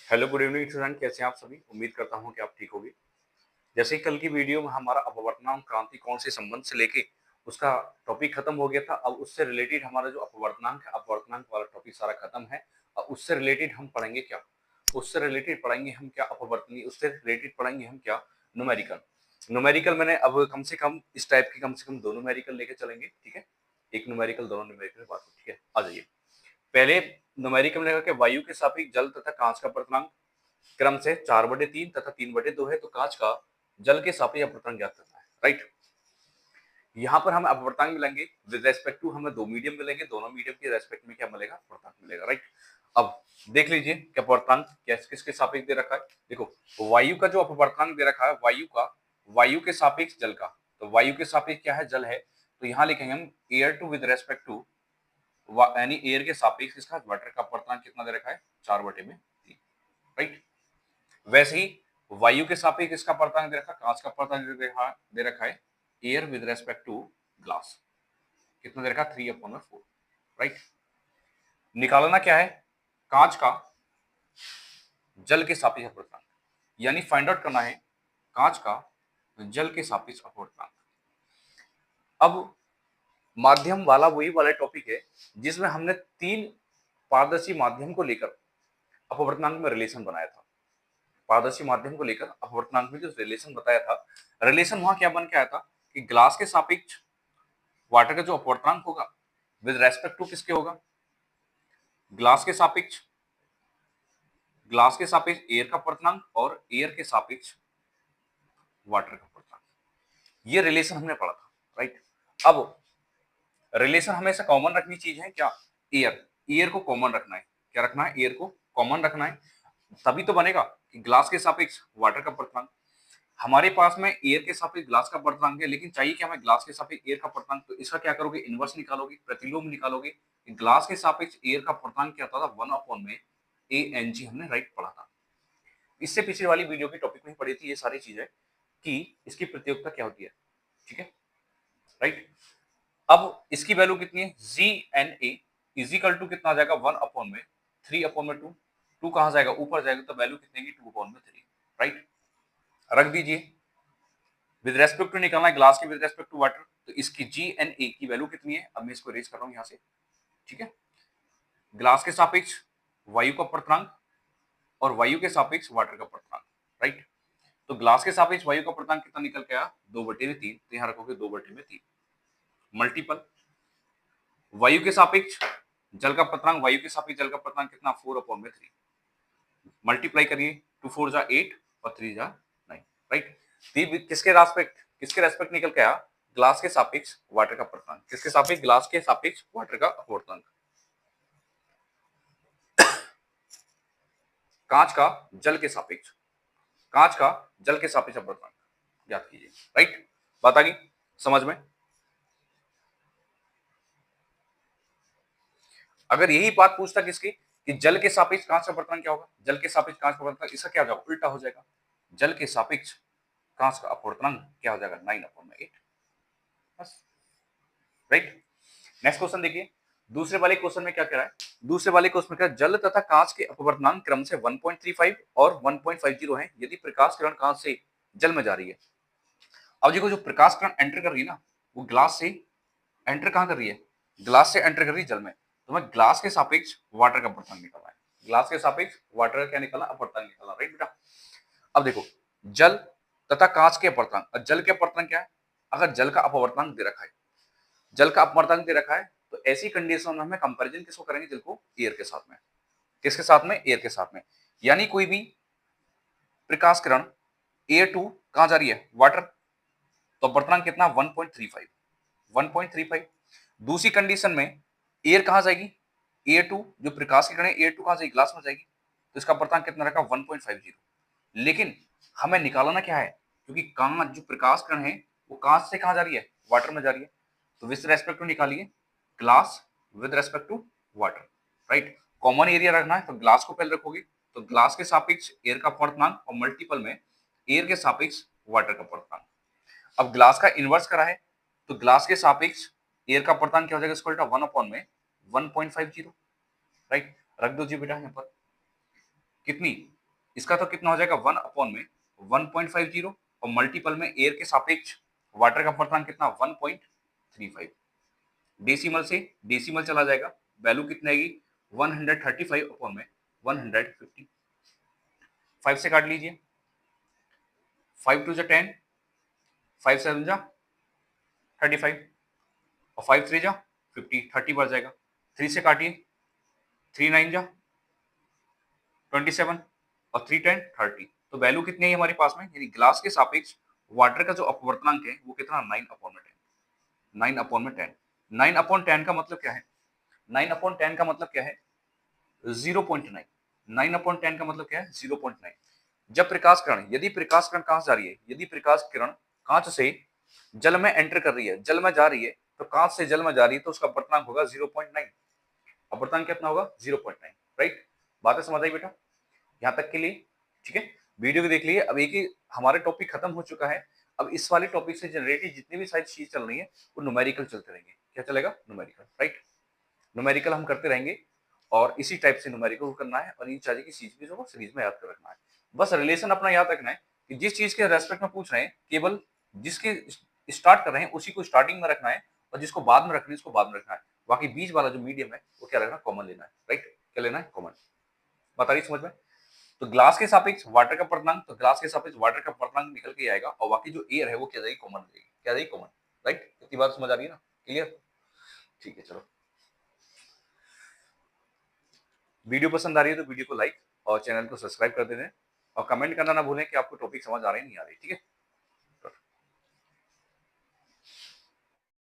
Hello good evening student, कैसे हैं आप सभी। उम्मीद करता हूं कि आप ठीक होंगे। जैसे ही कल की वीडियो में हमारा अपवर्तनांक क्रांति कौन से संबंध से लेके उसका टॉपिक खत्म हो गया था, अब उससे रिलेटेड हमारा जो अपवर्तनांक है, अपवर्तनांक वाला टॉपिक सारा खत्म है। अब उससे रिलेटेड हम पढ़ेंगे क्या, उससे रिलेटेड पढ़ेंगे हम क्या अपवर्तनी, उससे रिलेटेड पढ़ेंगे हम क्या न्यूमेरिकल। न्यूमेरिकल मैंने अब कम से कम इस टाइप की कम से कम दो न्यूमेरिकल लेके चलेंगे, ठीक है। एक न्यूमेरिकल, दोनों न्यूमेरिकल बात हो, ठीक है। आ जाइए, पहले न्यूमेरिकल में लगा कि वायु के सापेक्ष जल तथा कांच का अपवर्तनांक क्रम से 4/3 तथा 3/2 है, तो कांच का जल के सापेक्ष अपवर्तनांक ज्ञात करना है, राइट। यहाँ पर हम अपवर्तनांक मिलेंगे विद रेस्पेक्ट टू, हमें दो मीडियम मिलेंगे, दोनों मीडियम के रेस्पेक्ट में क्या मिलेगा, अपवर्तनांक मिलेगा, राइट। अब देख लीजिए कि अपवर्तनांक किसके सापेक्ष दे रखा है। देखो, वायु का जो अपवर्तनांक दे रखा है, वायु के सापेक्ष जल का, तो वायु के सापेक्ष क्या है, जल है, तो यहाँ लिखेंगे हम air to with respect to, यानी एयर के सापेक्ष इसका वाटर का अपवर्तनांक कितना दे रखा है, 4/3, राइट। वैसे ही वायु के सापेक्ष इसका अपवर्तनांक दे रखा है, कांच का अपवर्तनांक दे रखा है air with respect to glass, कितना दे रखा है, 3/4, राइट। निकालना क्या है, कांच का जल के सापेक्ष अपवर्तनांक, यानी फाइंड आउट करना है कांच का जल के सापेक्ष अपवर्तनांक। अब माध्यम वाला वही वाला टॉपिक है जिसमें हमने तीन पारदर्शी माध्यम को लेकर अपवर्तनांक में रिलेशन बनाया था। पारदर्शी माध्यम को लेकर अपवर्तनांक में जो रिलेशन बताया था, रिलेशन वहां क्या बन के आया था कि ग्लास के सापेक्ष वाटर का जो अपवर्तनांक होगा विद रेस्पेक्ट टू किसके होगा, ग्लास के सापेक्ष एयर का अपवर्तनांक और एयर के सापेक्ष वाटर का अपवर्तनांक। ये रिलेशन हमने पढ़ा था, राइट। अब रिलेशन हमेशा कॉमन रखनी चीज है क्या, एयर को कॉमन रखना है, क्या रखना है, एयर को कॉमन रखना है, तभी तो बनेगा कि ग्लास के सापेक्ष वाटर का अपवर्तनांक। हमारे पास में एयर के सापेक्ष ग्लास का अपवर्तनांक है, लेकिन चाहिए क्या हमें, ग्लास के सापेक्ष एयर का अपवर्तनांक, तो इसका क्या करोगे, इनवर्स निकालोगे, प्रतिलोम निकालोगे। ग्लास के सापेक्ष एयर का अपवर्तनांक क्या होता था, 1 में ANG, हमने राइट पढ़ा था। इससे पिछली वाली वीडियो की टॉपिक में पढ़ी थी ये सारी चीजें कि इसकी प्रतियोगिता क्या होती है, ठीक है, राइट। अब इसकी वैल्यू कितनी है, GNA इजिकल टू कितना आ जाएगा, 1/3/2, टू कहां जाएगा, ऊपर जाएगा, तो वैल्यू कितनी की 2/3, राइट। रख दीजिए, विद रेस्पेक्ट टू निकालना है ग्लास के विद रेस्पेक्ट टू वाटर, तो इसकी GNA की वैल्यू कितनी है, अब मैं इसको रेज कर रहा हूं यहां से, ठीक है। ग्लास के सापेक्ष वायु का अपवर्तनांक और वायु के सापेक्ष वाटर का अपवर्तनांक, राइट। तो ग्लास के सापेक्ष वायु का अपवर्तनांक कितना निकल के आया, 2/3, तो यहां रखोगे 2/3 मल्टीपल वायु के सापेक्ष जल का अपवर्तनांक, वायु के सापेक्ष जल का अपवर्तनांक कितना, 4/3, मल्टीप्लाई करिए, 2 4 जा 8 और 3 जा 9, राइट। किसके रेस्पेक्ट निकल के आया, ग्लास के सापेक्ष वाटर का अपवर्तनांक, किसके सापेक्ष, ग्लास के सापेक्ष वाटर का अपवर्तनांक। कांच का जल के सापेक्ष, कांच का जल के सापेक्ष अपवर्तनांक याद कीजिए, राइट। बात आ गई समझ में। अगर यही बात पूछता किसकी, कि जल के सापेक्ष कांच का अपवर्तनांक क्या होगा, जल के सापेक्ष कांच का अपवर्तनांक, इसका क्या हो जाएगा, उल्टा हो जाएगा, जल के सापेक्ष कांच का अपवर्तनांक क्या हो जाएगा, 9/8, बस, राइट। नेक्स्ट क्वेश्चन देखिए, दूसरे वाले क्वेश्चन में क्या कह रहा है, दूसरे वाले क्वेश्चन में क्या, जल तथा कांच के अपवर्तनांक क्रम से 1.35 और 1.50 है यदि प्रकाश किरण कांच से जल में जा रही है। अब देखो, जो प्रकाश किरण एंटर कर रही है ना, वो ग्लास से एंटर कहां कर रही है, ग्लास से एंटर कर रही है जल में, तो मैं ग्लास के सापेक्ष वाटर का अपवर्तनांक निकालना है, ग्लास के सापेक्ष वाटर का क्या निकालना, अपवर्तनांक निकालना, राइट बेटा। अब देखो, जल तथा कांच के अपवर्तनांक, जल के अपवर्तनांक क्या है, अगर जल का अपवर्तनांक दे रखा है, जल का अपवर्तनांक दे रखा है, तो ऐसी कंडीशन में हमें कंपैरिजन किसको करेंगे, जल को एयर के साथ में, किसके साथ में, एयर के साथ में। यानी कोई भी प्रकाश किरण एयर टू कहां जा रही है, वाटर, तो अपवर्तनांक कितना, 1.35, 1.35। दूसरी कंडीशन में एयर कहां जाएगी, एयर टू, जो प्रकाश की किरण एयर टू कहां जाएगी, ग्लास में जाएगी, तो इसका अपवर्तनांक कितना रखा, 1.50। लेकिन हमें निकालना क्या है, क्योंकि कांच, जो प्रकाश किरण है वो कांच से कहां जा रही है, वाटर में जा रही है, तो विद रेस्पेक्ट टू निकालिए, glass with respect to water, right. Common area रखना है, तो ग्लास को पहले रखोगे, तो ग्लास के सापेक्ष एयर का अपवर्तनांक और मल्टीपल में एयर के सापेक्ष वाटर का अपवर्तनांक। अब ग्लास का इनवर्स करा है, तो ग्लास के सापेक्ष एयर का अपवर्तनांक क्या हो जाएगा, इसको उल्टा 1/1.50, राइट। रख दो जी बेटा यहाँ पर, कितनी इसका तो कितना हो जाएगा 1 अपॉन में 1.50 और मल्टीपल में एयर के सापेक्ष वाटर का अपवर्तनांक कितना 1.35। डेसिमल से डेसिमल चला जाएगा, वैल्यू कितनी आएगी 135 अपॉन में 150। 5 से काट लीजिए, 5 टू जा 10, 5 7 जा 35 और 5 3 जा 50, 30 बढ़ जाएगा। 3 से काटिए, 3 9 जा 27 और 3 10 30। तो वैल्यू कितनी है हमारे पास में, यानी ग्लास के सापेक्ष वाटर का जो अपवर्तनांक है वो कितना 9 अपॉन में 10। 9 अपॉन में 10, 9 अपॉन 10 का मतलब क्या है, 9 अपॉन 10 का मतलब क्या है 0.9। 9 अपॉन 10 का मतलब क्या है 0.9। जब प्रकाश किरण, यदि प्रकाश किरण कहां से जा रही है, यदि प्रकाश किरण कांच से जल में एंटर कर रही है, जल में जा रही है, तो कांच से जल में जा रही है तो उसका अपवर्तनांक होगा 0.9। अपवर्तनांक कितना होगा 0.9। राइट, बातें समझ आई बेटा यहां तक के लिए? ठीक है, वीडियो को देख लिए। अब एक ही हमारे टॉपिक खत्म हो चुका है। अब इस वाले टॉपिक से जनरेटेड जितनी भी सारी चीज चल रही है वो न्यूमेरिकल चलते रहेंगे। क्या चलेगा? न्यूमेरिकल। राइट, न्यूमेरिकल हम करते रहेंगे और इसी टाइप से न्यूमेरिकल को करना है और इन सारी की चीज को सीरीज में याद कर रखना है। बस रिलेशन अपना याद रखना है कि जिस चीज के रेस्पेक्ट में पूछ रहे हैं केवल जिसके स्टार्ट कर रहे हैं उसी को स्टार्टिंग में रखना है और जिसको बाद में रखना है उसको बाद में रखना है। बाकी बीच वाला जो मीडियम है वो क्या रखना, कॉमन लेना है। राइट, क्या लेना है? कॉमन। बता रही समझ में? तो ग्लास के सापेक्ष वाटर का अपवर्तनांक, तो ग्लास के सापेक्ष वाटर का अपवर्तनांक निकल के आएगा और बाकी जो एयर है वो क्या जाएगी, कॉमन जाएगी। क्या जाएगी? कॉमन। राइट, इतनी बात समझ आ रही है ना? क्लियर? ठीक है, चलो। वीडियो पसंद आ रही है तो वीडियो को लाइक और चैनल को सब्सक्राइब कर देना और कमेंट करना ना भूलें कि आपको टॉपिक समझ आ रहे हैं नहीं आ रही। ठीक है।